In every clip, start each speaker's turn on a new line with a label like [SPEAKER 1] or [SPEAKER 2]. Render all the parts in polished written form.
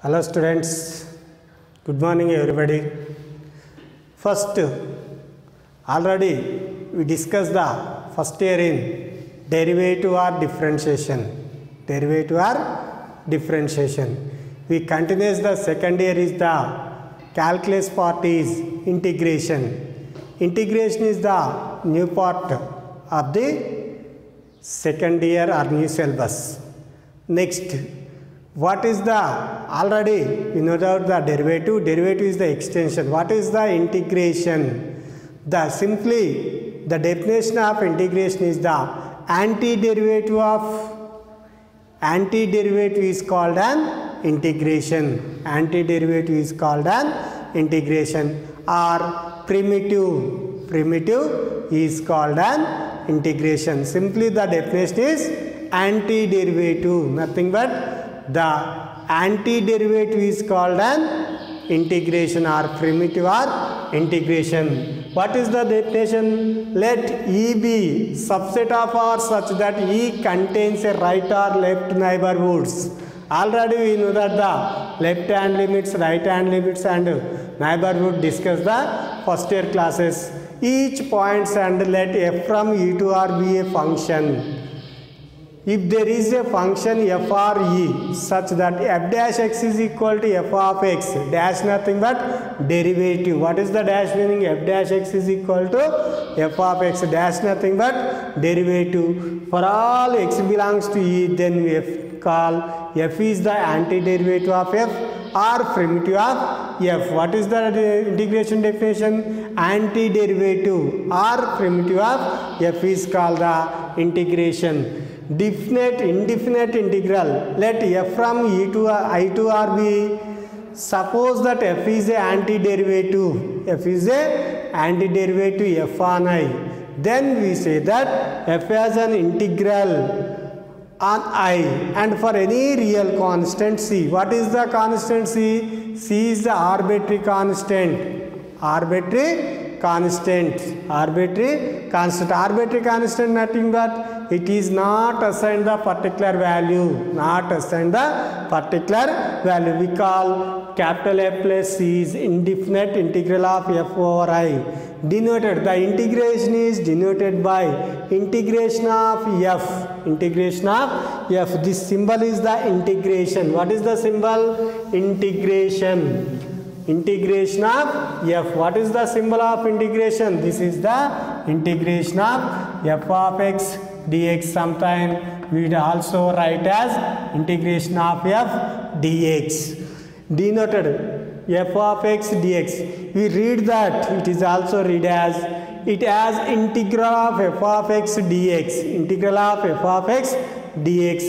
[SPEAKER 1] Hello students, good morning everybody. First, already we discussed the first year in derivative or differentiation. We continue the second year is the calculus part is integration. Integration is the new part of the second year or new syllabus. Next, what is the already you know about the derivative? Derivative is the extension. What is the integration? The simply the definition of integration is the antiderivative is called an integration. Antiderivative is called an integration, or primitive is called an integration. Simply the definition is antiderivative, nothing but the antiderivative is called an integration or primitive or integration. What is the definition? Let E be subset of R such that E contains a right or left neighborhoods. Already we know that the left hand limits, right hand limits and neighborhood discuss the first year classes. Each points and let F from E to R be a function. If there is a function f or e such that f dash x is equal to f of x, dash nothing but derivative. What is the dash meaning? F dash x is equal to f of x, dash nothing but derivative. For all x belongs to e, then we call f is the antiderivative of f or primitive of f. What is the integration definition? Antiderivative or primitive of f is called the integration. Definite indefinite integral, let f from e to I to r be, suppose that f is a antiderivative, f on I, then we say that f has an integral on I, and for any real constant c. What is the constant c? C is the arbitrary constant. Arbitrary constant, nothing but it is not assigned the particular value, we call capital F plus C is indefinite integral of f over I. Denoted, the integration is denoted by integration of f. This symbol is the integration. What is the symbol? Integration of f. What is the symbol of integration? This is the integration of f of x dx. Sometimes we also write as integration of f dx. Denoted f of x dx. We read that it is also read as it as integral of f of x dx.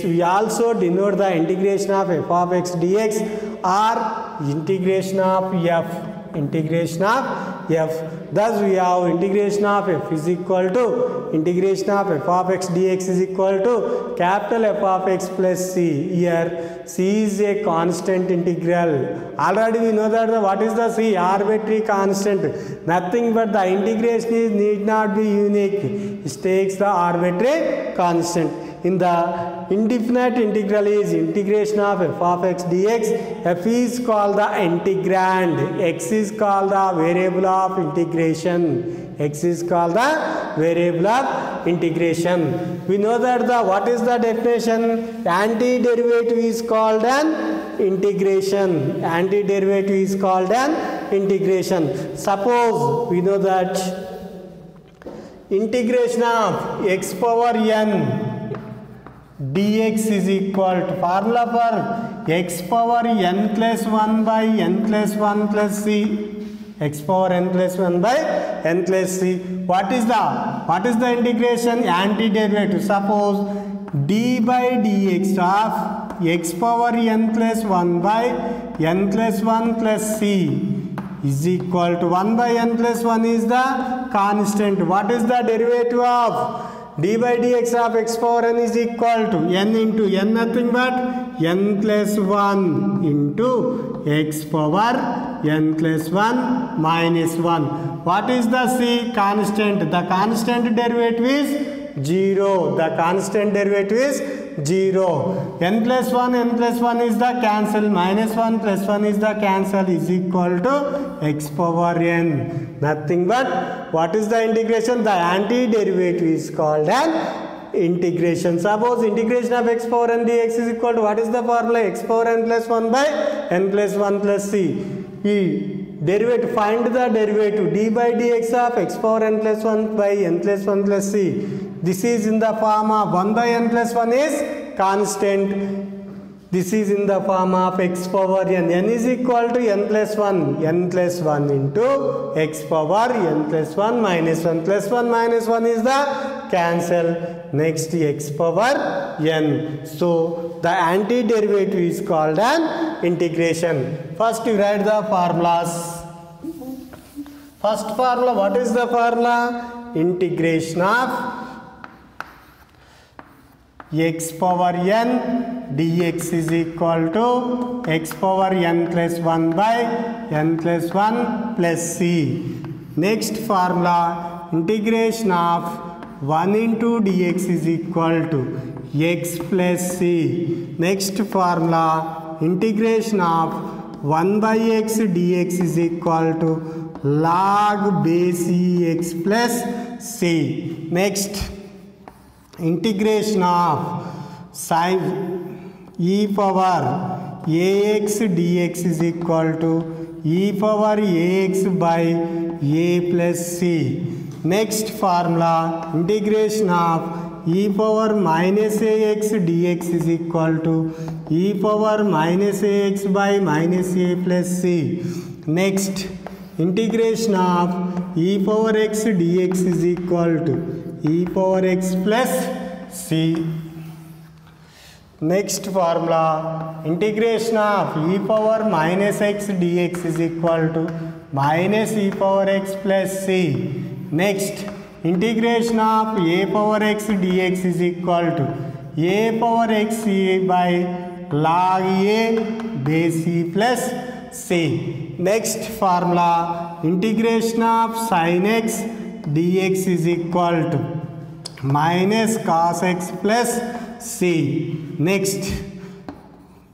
[SPEAKER 1] We also denote the integration of f of x dx or integration of f. Thus we have integration of f is equal to integration of f of x dx is equal to capital F of x plus c. Here c is a constant integral. Already we know that what is the c? Arbitrary constant. Nothing but the integration is need not be unique. It takes the arbitrary constant. In the indefinite integral is integration of f of x dx. F is called the integrand. X is called the variable of integration. We know that what is the definition? Antiderivative is called an integration. Suppose we know that integration of x power n dx is equal to formula for x power n plus 1 by n plus 1 plus c. X power n plus 1 by n plus c. What is the integration? Antiderivative. Suppose d by dx of x power n plus 1 by n plus 1 plus c is equal to 1 by n plus 1 is the constant. What is the derivative of d by dx of x power n is equal to n into n, nothing but n plus 1 into x power n plus 1 minus 1. What is the c? Constant. The constant derivative is 0. 0. N plus 1 is the cancel. Minus 1 plus 1 is the cancel is equal to x power n. Nothing but what is the integration? The antiderivative is called an integration. Suppose integration of x power n dx is equal to what is the formula? X power n plus 1 by n plus 1 plus c. Derivative, find the derivative d by dx of x power n plus 1 by n plus 1 plus c. This is in the form of 1 by n plus 1 is constant. This is in the form of x power n. N is equal to n plus 1. N plus 1 into x power n plus 1 minus 1 plus 1 minus 1 is the cancel. Next x power n. So the antiderivative is called an integration. First you write the formulas. First formula, what is the formula? Integration of x power n dx is equal to x power n plus 1 by n plus 1 plus c. Next formula, integration of 1 into dx is equal to x plus c. Next formula, integration of 1 by x dx is equal to log base x plus c. Next, integration of sin e power ax dx is equal to e power ax by a plus c. Next formula, integration of e power minus ax dx is equal to e power minus ax by minus a plus c. Next, integration of e power x dx is equal to e power x plus c. Next formula, integration of e power minus x dx is equal to minus e power x plus c. Next, integration of a power x dx is equal to a power x by log a base c plus c. Next formula, integration of sin x dx is equal to minus cos x plus c. Next,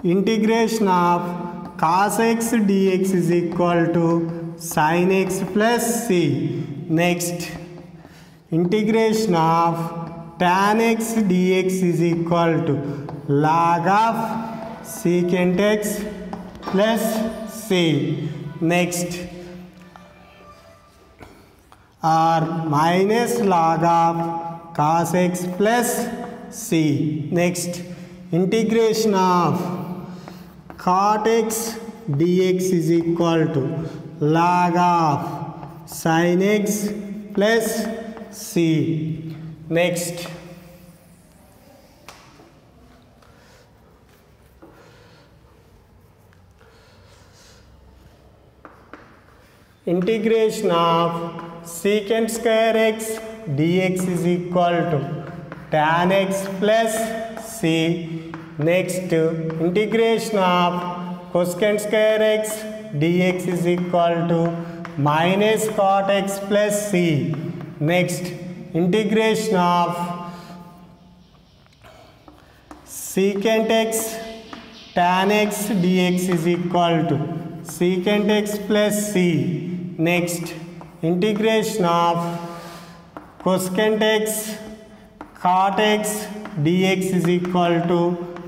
[SPEAKER 1] integration of cos x dx is equal to sin x plus c. Next, integration of tan x dx is equal to log of secant x plus c. Next, or minus log of cos x plus c. Next, integration of cot x dx is equal to log of sin x plus c. Next, integration of secant square x dx is equal to tan x plus c. Next, integration of cosecant square x dx is equal to minus cot x plus c. Next, integration of secant x tan x dx is equal to secant x plus c. Next, integration of cosecant x cot x dx is equal to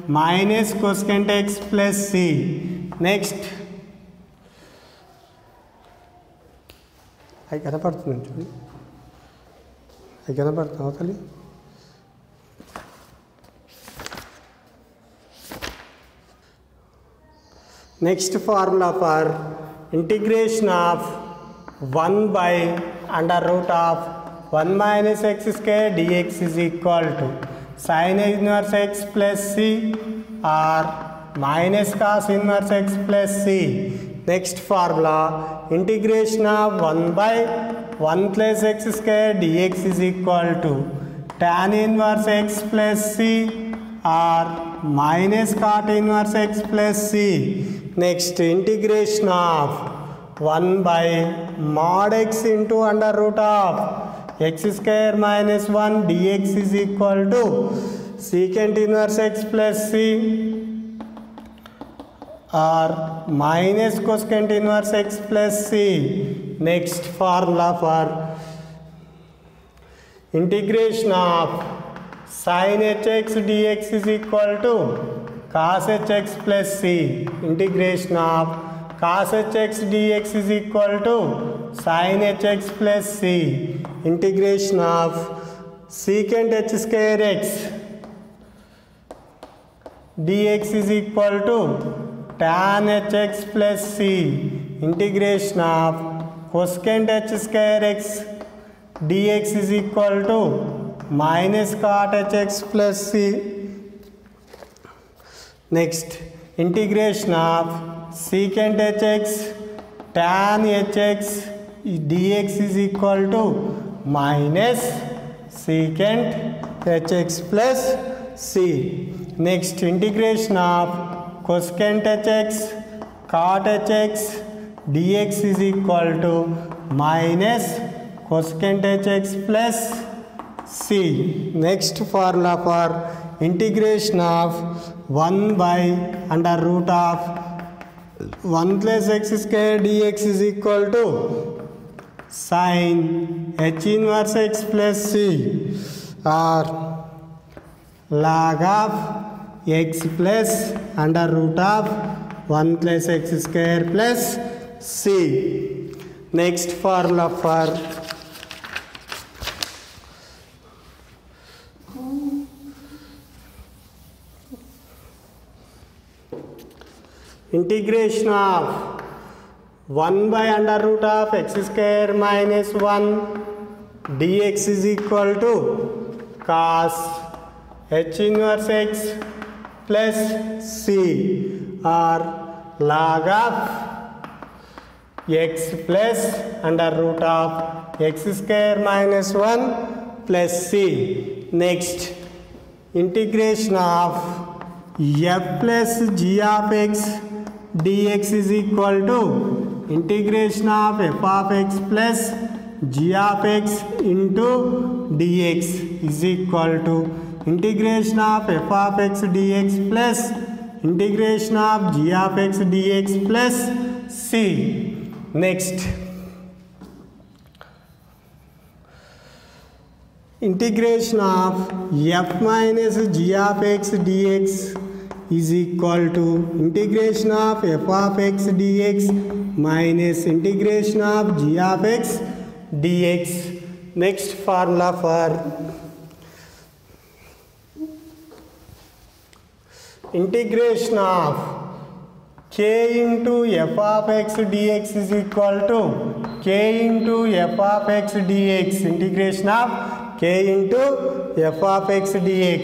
[SPEAKER 1] minus cosecant x plus c. Next, I can Next formula for integration of 1 by under root of 1 minus x square dx is equal to sin inverse x plus c or minus cos inverse x plus c. Next formula, integration of 1 by 1 plus x square dx is equal to tan inverse x plus c or minus cot inverse x plus c. Next, integration of 1 by mod x into under root of x square minus 1 dx is equal to secant inverse x plus c or minus cosecant inverse x plus c. Next formula for integration of sin hx dx is equal to cos hx plus c. Integration of cos hx dx is equal to sin hx plus c. Integration of secant h square x dx is equal to tan hx plus c. Integration of cosecant h square x dx is equal to minus cot hx plus c. Next, integration of secant hx tan hx dx is equal to minus secant hx plus c. Next, integration of cosecant hx cot hx dx is equal to minus cosecant hx plus c. Next formula for integration of 1 by under root of 1 plus x square dx is equal to sin h inverse x plus c or log of x plus under root of 1 plus x square plus c. Next formula for integration of 1 by under root of x square minus 1 dx is equal to cos h inverse x plus c or log of x plus under root of x square minus 1 plus c. Next, integration of f plus g of x dx is equal to integration of f of x plus g of x into dx is equal to integration of f of x dx plus integration of g of x dx plus c. Next, integration of f minus g of x dx is equal to integration of f of x dx minus integration of g of x dx. Next formula for integration of k into f of x dx is equal to k into f of x dx. Integration of k into f of x dx.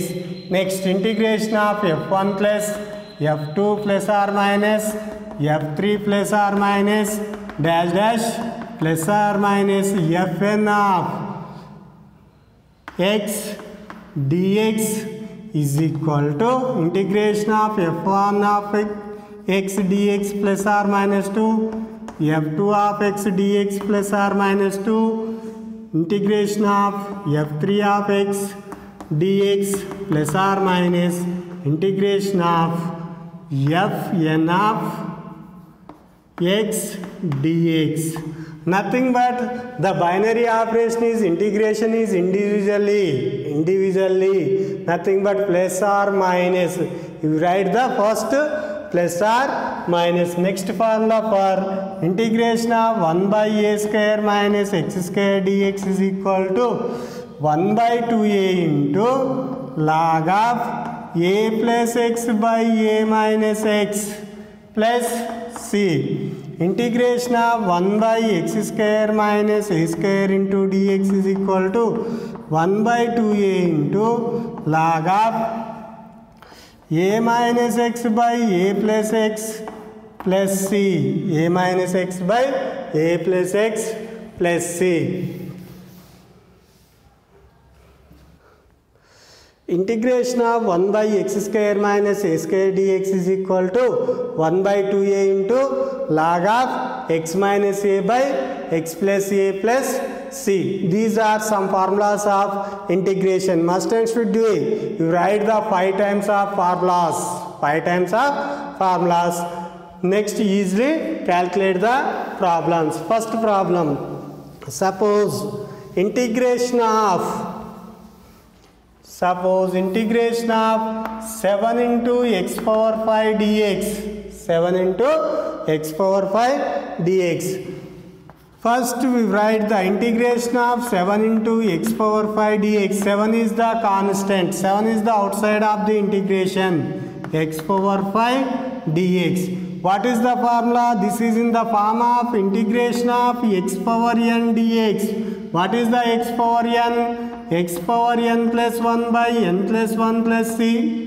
[SPEAKER 1] Next, integration of f1 plus f2 plus or minus f3 plus or minus dash dash plus or minus fn of x dx is equal to integration of f1 of x dx plus or minus 2 f2 of x dx plus or minus 2 integration of f3 of x dx plus or minus integration of fn of x dx. Nothing but the binary operation is integration is individually nothing but plus or minus. You write the first plus or minus. Next formula for integration of 1 by a square minus x square dx is equal to 1 by 2a into log of a plus x by a minus x plus c. Integration of 1 by x square minus a square into dx is equal to 1 by 2a into log of a minus x by a plus x plus c. A minus x by a plus x plus c. Integration of 1 by x square minus a square dx is equal to 1 by 2a into log of x minus a by x plus a plus C. These are some formulas of integration. Must and should be. You write the 5 times of formulas. 5 times of formulas. Next, easily calculate the problems. First problem. Suppose integration of 7 into x power 5 dx. 7 into x power 5 dx. First we write the integration of 7 into x power 5 dx. 7 is the constant. 7 is the outside of the integration. X power 5 dx. What is the formula? This is in the form of integration of x power n dx. What is the x power n? X power n plus 1 by n plus 1 plus c.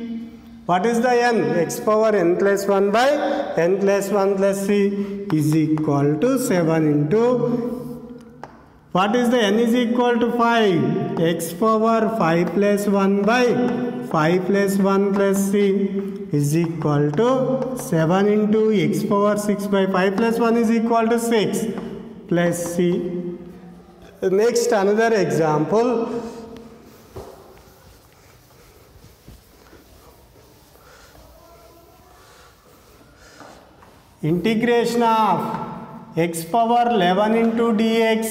[SPEAKER 1] What is the n? X power n plus 1 by n plus 1 plus c is equal to 7 into. What is the n is equal to 5? X power 5 plus 1 by 5 plus 1 plus c is equal to 7 into x power 6 by 5 plus 1 is equal to 6 plus c. Next, another example. Integration of x power 11 into dx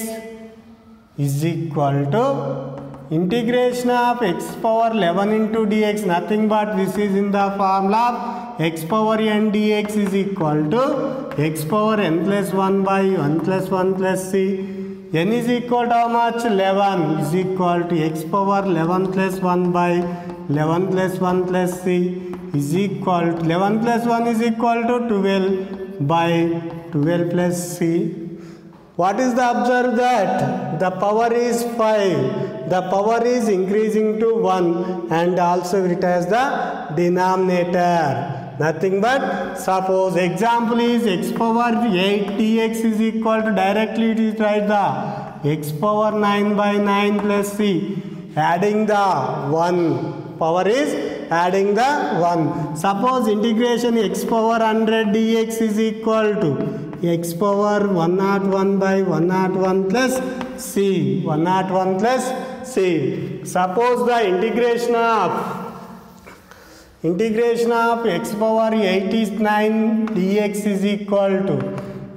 [SPEAKER 1] is equal to integration of x power 11 into dx, nothing but this is in the formula of x power n dx is equal to x power n plus 1 by 1 plus 1 plus c. N is equal to how much? 11 is equal to x power 11 plus 1 by 11 plus 1 plus c is equal to 11 plus 1 is equal to 12 by 12 plus c. What is the observe that the power is 5, the power is increasing to 1 and also it has the denominator. Nothing but suppose example is x power 8 dx is equal to directly it is write the x power 9 by 9 plus c. Adding the 1 power is adding the 1. Suppose integration x power 100 dx is equal to x power 101 by 101 plus c. 101 plus c. Suppose the integration of x power 89 dx is equal to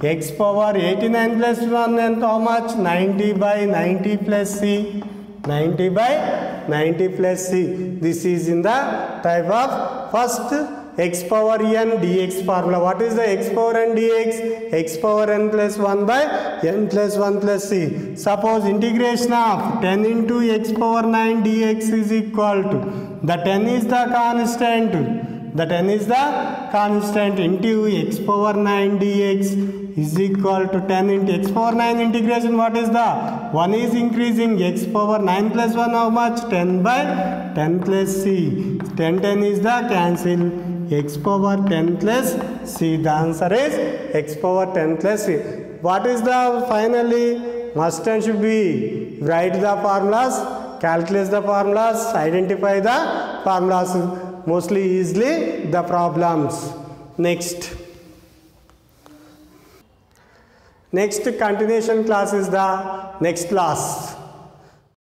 [SPEAKER 1] x power 89 plus 1 and how much? 90 by 90 plus c. 90 by 90 plus c. This is in the type of first x power n dx formula. What is the x power n dx? X power n plus 1 by n plus 1 plus c. Suppose integration of 10 into x power 9 dx is equal to, the 10 is the constant, the 10 is the constant into x power 9 dx is equal to 10 into x power 9 integration. What is the 1 is increasing, x power 9 plus 1 how much? 10 by 10 plus c. 10 is the cancel, x power 10 plus c. The answer is x power 10 plus c. What is the finally? Must and should be. Write the formulas, calculate the formulas, identify the formulas mostly easily the problems. Next continuation class is the next class.